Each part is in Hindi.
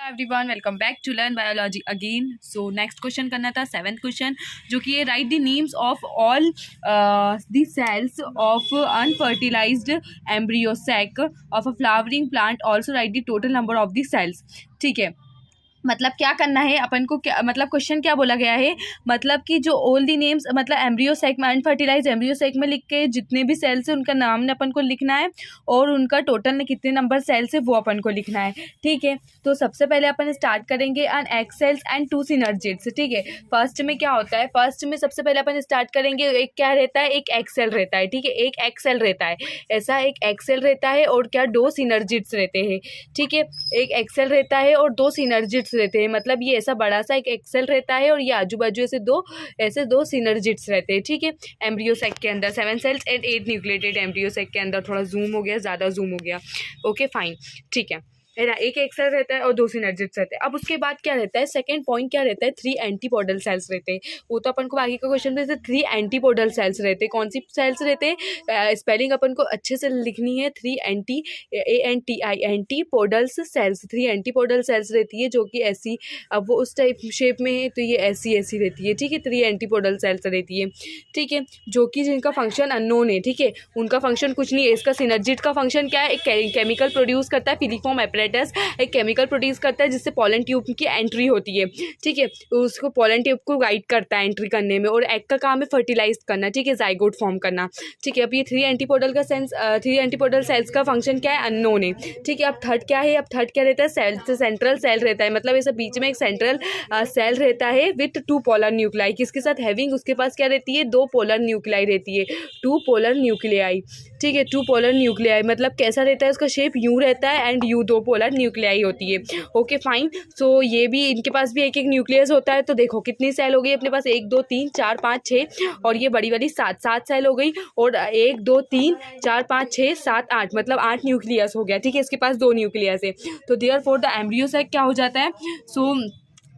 Everyone welcome back to learn biology again. So next question करना था 7th क्वेश्चन, जो कि ये write the names of all the cells of unfertilised embryo sac of a flowering plant, also write the total number of the cells. ठीक है, मतलब क्या करना है अपन को, क्या मतलब क्वेश्चन क्या बोला गया है, मतलब कि जो ऑल दी नेम्स, मतलब एम्ब्रियो सेक में, अनफर्टिलाइज एम्ब्रियो सेक में लिख के जितने भी सेल्स हैं उनका नाम ने अपन को लिखना है और उनका टोटल ने कितने नंबर सेल्स है वो अपन को लिखना है। ठीक है, तो सबसे पहले अपन स्टार्ट करेंगे an egg cells and two synergids. ठीक है, फर्स्ट में क्या होता है, फर्स्ट में सबसे पहले अपन स्टार्ट करेंगे, एक क्या रहता है, एक एग सेल रहता है। ठीक है, एक एग सेल रहता है, ऐसा एक एग सेल रहता है और क्या, दो सिनर्जिड्स रहते हैं। ठीक है, एक एग सेल रहता है और दो सिनर्जिड्स रहते हैं, मतलब ये ऐसा बड़ा सा एक एक्सेल रहता है और ये आजू बाजू ऐसे दो सिनर्जिड्स रहते हैं। ठीक है, एम्ब्रियो सेक के अंदर 7 cells and 8 nucleated embryo sac के अंदर। थोड़ा जूम हो गया, ज़्यादा जूम हो गया। ओके फाइन, ठीक है ना, एक एक्सेल रहता है और दो सिनर्जिड्स रहते हैं। अब उसके बाद क्या रहता है, सेकंड पॉइंट क्या रहता है, 3 एंटीपोडल सेल्स रहते हैं। वो तो अपन को बाकी का क्वेश्चन में से 3 एंटीपोडल सेल्स रहते हैं। कौन सी सेल्स रहते हैं, स्पेलिंग अपन को अच्छे से लिखनी है, 3 एंटीपोडल्स सेल्स, 3 एंटीपोडल सेल्स रहती है जो कि ऐसी, अब वो उस टाइप शेप में है तो ये ऐसी रहती है। ठीक है, 3 एंटीपोडल सेल्स रहती है। ठीक है, जो कि जिनका फंक्शन अननोन है। ठीक है, उनका फंक्शन कुछ नहीं है। इसका सिनर्जिड का फंक्शन क्या है, एक केमिकल प्रोड्यूस करता है, फिलिफॉर्म एपरेटस एक केमिकल प्रोड्यूस करता है जिससे पॉलन ट्यूब की एंट्री होती है। ठीक है, उसको पॉलन ट्यूब को गाइड करता है एंट्री करने में, और एग का काम है फर्टिलाइज करना। ठीक है, जाइगोट फॉर्म करना। ठीक है, अब ये 3 एंटीपोडल सेल्स का फंक्शन क्या है, अननोन है। ठीक है, अब थर्ड क्या है, अब थर्ड क्या रहता है, सेंट्रल सेल रहता है, मतलब ऐसा बीच में एक सेंट्रल सेल रहता है विथ 2 पोलर न्यूक्लियाई। किसके साथ, हैविंग, उसके पास क्या रहती है, 2 पोलर न्यूक्लियाई रहती है, 2 पोलर न्यूक्लियाई। ठीक है, 2 पोलर न्यूक्लियाई मतलब कैसा रहता है, उसका शेप यूं रहता है एंड यू 2 पोलर न्यूक्लियाई होती है। ओके फाइन, सो ये भी, इनके पास भी एक एक न्यूक्लियस होता है। तो देखो कितनी सेल हो गई अपने पास, 1 2 3 4 5 6, और ये बड़ी वाली 7 सेल हो गई, और 1 2 3 4 5 6 7 8, मतलब 8 न्यूक्लियस हो गया। ठीक है, इसके पास 2 न्यूक्लियस है, तो देयरफॉर द एम्ब्रियो सेक क्या हो जाता है। सो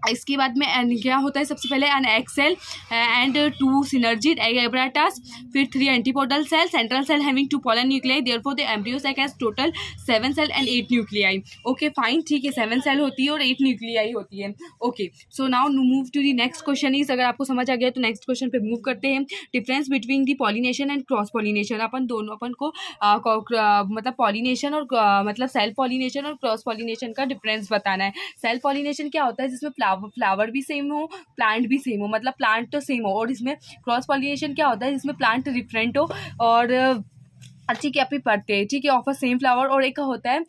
इसके बाद में क्या होता है, सबसे पहले an egg cell and 2 synergid egg apparatus, फिर 3 antipodal cell, central cell having 2 polar nuclei, therefore the embryo sac has total 7 cell and 8 nuclei. Okay fine, ठीक है, 7 सेल होती है और 8 न्यूक्लियाई होती है। Okay, so now move to the next question is, अगर आपको समझ आ गया तो नेक्स्ट क्वेश्चन पे मूव करते हैं। Difference between the pollination and cross pollination. अपन को मतलब पॉलिनेशन और मतलब सेल्फ पॉलिनेशन और क्रॉस पॉलिनेशन का डिफरेंस बताना है। सेल्फ पॉलिनेशन क्या होता है, जिसमें फ्लावर भी सेम हो, प्लांट भी सेम हो, मतलब प्लांट तो सेम हो, और इसमें क्रॉस पॉलिनेशन क्या होता है, जिसमें प्लांट डिफरेंट हो और ठीक है, आप भी पढ़ते हैं। ठीक है, ऑफ अ सेम फ्लावर, और एक होता है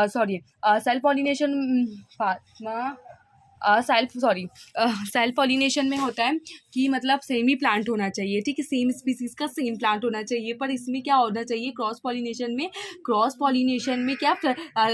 सेल्फ पॉलिनेशन, सेल्फ पॉलिनेशन में होता है कि मतलब सेम ही प्लांट होना चाहिए। ठीक है, सेम स्पीसीज का सेम प्लांट होना चाहिए, पर इसमें क्या होना चाहिए, क्रॉस पॉलिनेशन में क्या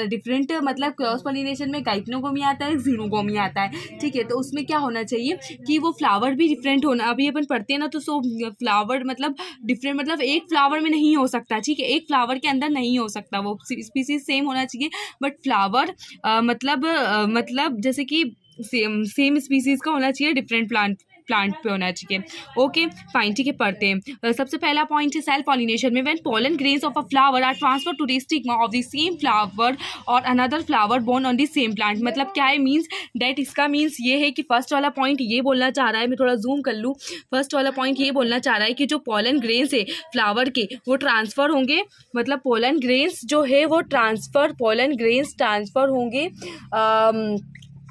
डिफरेंट, मतलब क्रॉस पॉलिनेशन में गाइक्नोगोमी आता है, जीनोगोमी आता है। ठीक है, तो उसमें क्या होना चाहिए कि वो फ्लावर भी डिफरेंट होना, अभी अपन पढ़ते हैं ना, तो सो फ्लावर मतलब डिफरेंट, मतलब एक फ्लावर में नहीं हो सकता। ठीक है, एक फ्लावर के अंदर नहीं हो सकता, वो स्पीसीज सेम होना चाहिए, बट फ्लावर मतलब जैसे कि सेम स्पीसीज का होना चाहिए, डिफरेंट प्लांट पे होना चाहिए। ओके फाइन, ठीक है, पढ़ते हैं। सबसे पहला पॉइंट है सेल्फ पॉलिनेशन में, when pollen grains of a flower are transfer to the stigma of the same flower और another flower borne on the same plant. मतलब क्या है, मीन्स डेट, इसका मीन्स ये है कि फर्स्ट वाला पॉइंट ये बोलना चाह रहा है, मैं थोड़ा जूम कर लूँ, फर्स्ट वाला पॉइंट ये बोलना चाह रहा है कि जो पोलन ग्रेन्स है फ्लावर के, वो ट्रांसफर होंगे, मतलब पोलन ग्रेन्स जो है वो ट्रांसफर होंगे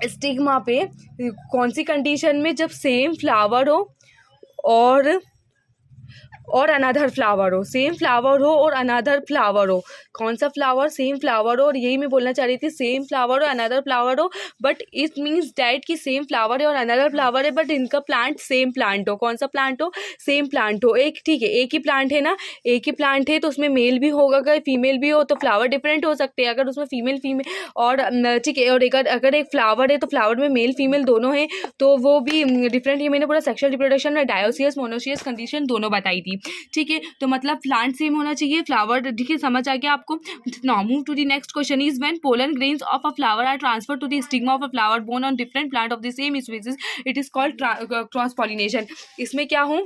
स्टिग्मा पे, कौन सी कंडीशन में, जब सेम फ्लावर हो और अनदर फ्लावर हो, सेम फ्लावर हो और अनदर फ्लावर हो। कौन सा फ्लावर, सेम फ्लावर हो, और यही मैं बोलना चाह रही थी, सेम फ्लावर और अनदर फ्लावर हो, बट इट मीन्स डैट कि सेम फ्लावर है और अनदर फ्लावर है, बट इनका प्लांट सेम प्लांट हो। कौन सा प्लांट हो, सेम प्लांट हो। एक, ठीक है, एक ही प्लांट है ना, एक ही प्लांट है तो उसमें मेल भी होगा, अगर फीमेल भी हो तो फ्लावर डिफरेंट हो सकते हैं, अगर उसमें फीमेल और ठीक है, और अगर एक फ्लावर है तो फ्लावर में मेल फीमेल दोनों हैं तो वो भी डिफरेंट। ये मैंने पूरा सेक्सुअल रिप्रोडक्शन में डायोसियस मोनोसियस कंडीशन दोनों बताई थी। ठीक है, तो मतलब प्लांट सेम होना चाहिए, फ्लावर, ठीक है, समझ आ गया आपको। Now move to the next question is, when pollen grains of a flower are transfer to the stigma of a flower borne on different plant of the same species, it is called cross pollination. इसमें क्या हूँ,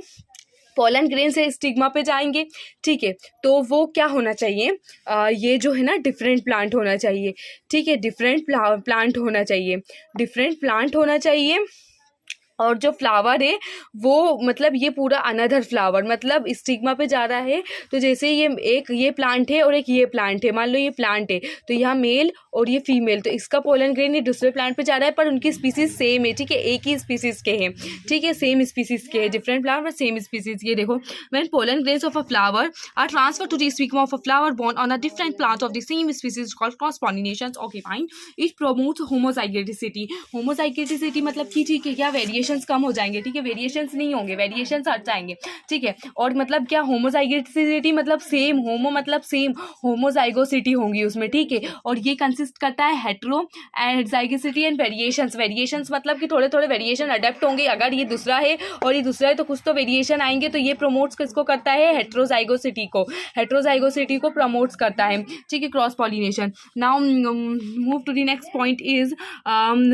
पोलन ग्रेन से स्टिग्मा पे जाएंगे, ठीक है। तो वो क्या होना चाहिए, ये जो है ना डिफरेंट प्लांट होना चाहिए, ठीक है, डिफरेंट प्लांट होना चाहिए, डिफरेंट प्लांट होना चाहिए। और जो फ्लावर है वो मतलब ये पूरा अनदर फ्लावर, मतलब स्टिग्मा पे जा रहा है। तो जैसे ये प्लांट है और एक ये प्लांट है, मान लो ये प्लांट है, तो यहाँ मेल और ये फीमेल, तो इसका पोलन ग्रेन ये दूसरे प्लांट पे जा रहा है, पर उनकी स्पीसीज सेम है, ठीक है, एक ही स्पीसीज के हैं, ठीक है, सेम स्पीसीज के हैं, different plant but same species. ये देखो, when pollen grains of a flower are transfer to the stigma of a flower borne on a different plant of the same species called cross pollination occupying, it promotes homozygosity. Homozygosity मतलब कि ठीक है क्या वेरिएशंस कम हो जाएंगे, ठीक है, वेरिएशंस नहीं होंगे, वेरिएशंस हट जाएंगे, ठीक है। और मतलब क्या होमोजाइगोटिसिटी मतलब सेम, होमो मतलब सेम, होमोजाइगोसिटी होंगी उसमें, ठीक है। और ये कंसिस्ट करता है hetero and zygosity and variations. Variations मतलब कि थोड़े थोड़े वेरिएशन अडेप्ट होंगे, अगर ये दूसरा है और ये दूसरा है तो कुछ तो वेरिएशन आएंगे, तो ये प्रमोट्स किसको करता है, हेट्रोजाइगोसिटी को, हेट्रोजाइगोसिटी को प्रमोट्स करता है, ठीक है, cross pollination. Now move to the next point is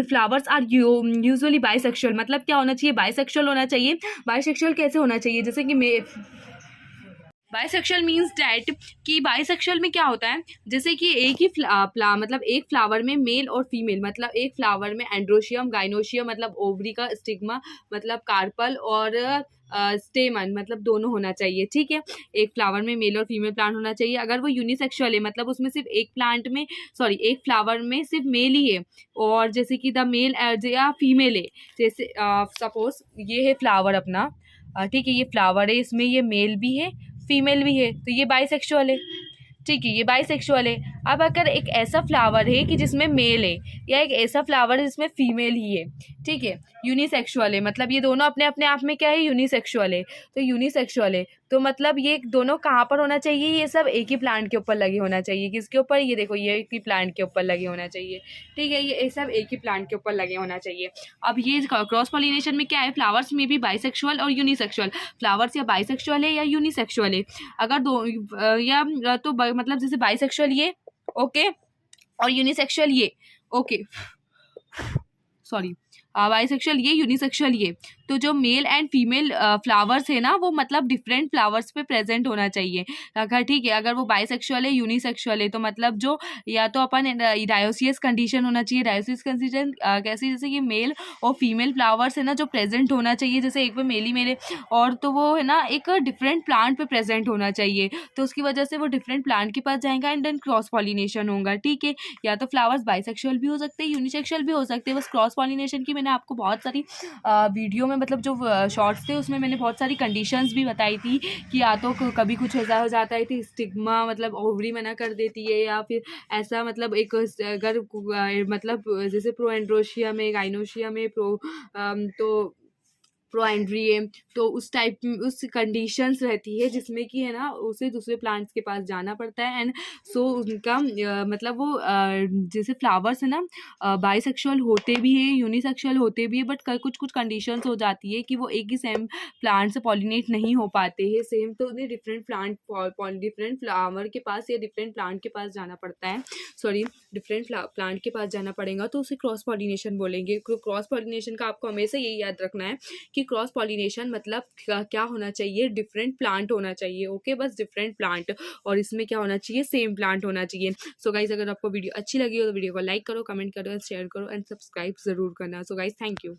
flowers are usually bisexual. मतलब क्या होना चाहिए, बाइसेक्सुअल होना चाहिए। बाइसेक्सुअल कैसे होना चाहिए, जैसे कि बाइसेक्सुअल मीन्स डैट कि बाइसेक्सुअल में क्या होता है, जैसे कि एक ही मतलब एक फ्लावर में मेल और फीमेल, मतलब एक फ्लावर में एंड्रोशियम गाइनोशियम मतलब ओवरी का स्टिग्मा मतलब कार्पल और स्टेमन मतलब दोनों होना चाहिए, ठीक है। एक फ्लावर में मेल और फीमेल प्लांट होना चाहिए। अगर वो यूनिसेक्सुअल है मतलब उसमें सिर्फ एक प्लांट में एक फ्लावर में सिर्फ मेल ही है, और जैसे कि द मेल या फीमेल है, जैसे सपोज ये है फ्लावर अपना, ठीक है, ये फ्लावर है, इसमें ये मेल भी है फीमेल भी है, तो ये बाइसेक्सुअल है, ठीक है, ये बाइसेक्सुअल है। अब अगर एक ऐसा फ्लावर है कि जिसमें मेल है, या एक ऐसा फ्लावर है जिसमें फीमेल ही है, ठीक है, यूनिसेक्सुअल है, मतलब ये दोनों अपने अपने आप में क्या है, यूनिसेक्सुअल है। तो यूनिसेक्सुअल है तो मतलब ये दोनों कहाँ पर होना चाहिए, ये सब एक ही प्लांट के ऊपर लगे होना चाहिए। किसके ऊपर, ये देखो, ये एक ही प्लांट के ऊपर लगे होना चाहिए, ठीक है, ये सब एक ही प्लांट के ऊपर लगे होना चाहिए। अब ये क्रॉस पॉलिनेशन में क्या है, फ्लावर्स में भी बाइसेक्सुअल और यूनिसेक्सुअल, फ्लावर्स या बाइसेक्सुअल है या यूनिसेक्सुअल है। अगर दो या तो मतलब जैसे बाइसेक्सुअल ये ओके और यूनिसेक्सुअल ये ओके, सॉरी, बाइसेक्सुअल ये यूनिसेक्सुअल ये, तो जो मेल एंड फीमेल फ्लावर्स है ना वो मतलब डिफरेंट फ्लावर्स पे प्रेजेंट होना चाहिए, अगर ठीक है। अगर वो बाइसेक्सुअल है यूनिसेक्सुअल है तो मतलब जो या तो अपन डायोसियस कंडीशन होना चाहिए। डायोसियस कंडीशन कैसे, जैसे कि मेल और फीमेल फ्लावर्स है ना जो प्रेजेंट होना चाहिए, जैसे एक पे मेल ही मेल और तो वो है ना एक डिफरेंट प्लांट पे प्रेजेंट होना चाहिए, तो उसकी वजह से वो डिफरेंट प्लांट के पास जाएगा एंड देन क्रॉस पॉलिनेशन होगा, ठीक है। या तो फ्लावर्स बाइसेक्सुअल भी हो सकते हैं, यूनिसेक्सुअल भी हो सकते हैं। बस क्रॉस पॉलिनेशन की मैंने आपको बहुत सारी वीडियो में मतलब जो शॉर्ट्स थे उसमें मैंने बहुत सारी कंडीशंस भी बताई थी कि या तो कभी कुछ ऐसा हो जाता है कि स्टिग्मा मतलब ओवरी मना कर देती है, या फिर ऐसा मतलब एक अगर मतलब जैसे प्रोएंड्रोशिया में गाइनोशिया में तो प्रोएंड्री है, तो उस टाइप उस कंडीशंस रहती है जिसमें कि है ना उसे दूसरे प्लांट्स के पास जाना पड़ता है एंड सो उनका मतलब वो जैसे फ्लावर्स है ना बाइसेक्सुअल होते भी हैं यूनिसेक्सुअल होते भी हैं, बट कुछ कुछ कंडीशंस हो जाती है कि वो एक ही सेम प्लांट से पॉलिनेट नहीं हो पाते हैं सेम, तो उन्हें डिफरेंट डिफरेंट फ्लावर के पास या डिफरेंट प्लांट के पास जाना पड़ता है, सॉरी डिफरेंट प्लांट के पास जाना पड़ेगा, तो उसे क्रॉस पॉलिनेशन बोलेंगे। क्रॉस पॉलिनेशन का आपको हमेशा यही याद रखना है कि क्रॉस पॉलिनेशन मतलब क्या होना चाहिए, डिफरेंट प्लांट होना चाहिए, ओके, बस डिफरेंट प्लांट, और इसमें क्या होना चाहिए, सेम प्लांट होना चाहिए। सो गाइस अगर आपको वीडियो अच्छी लगी हो तो वीडियो को लाइक करो, कमेंट करो, शेयर करो एंड सब्सक्राइब जरूर करना। So guys thank you.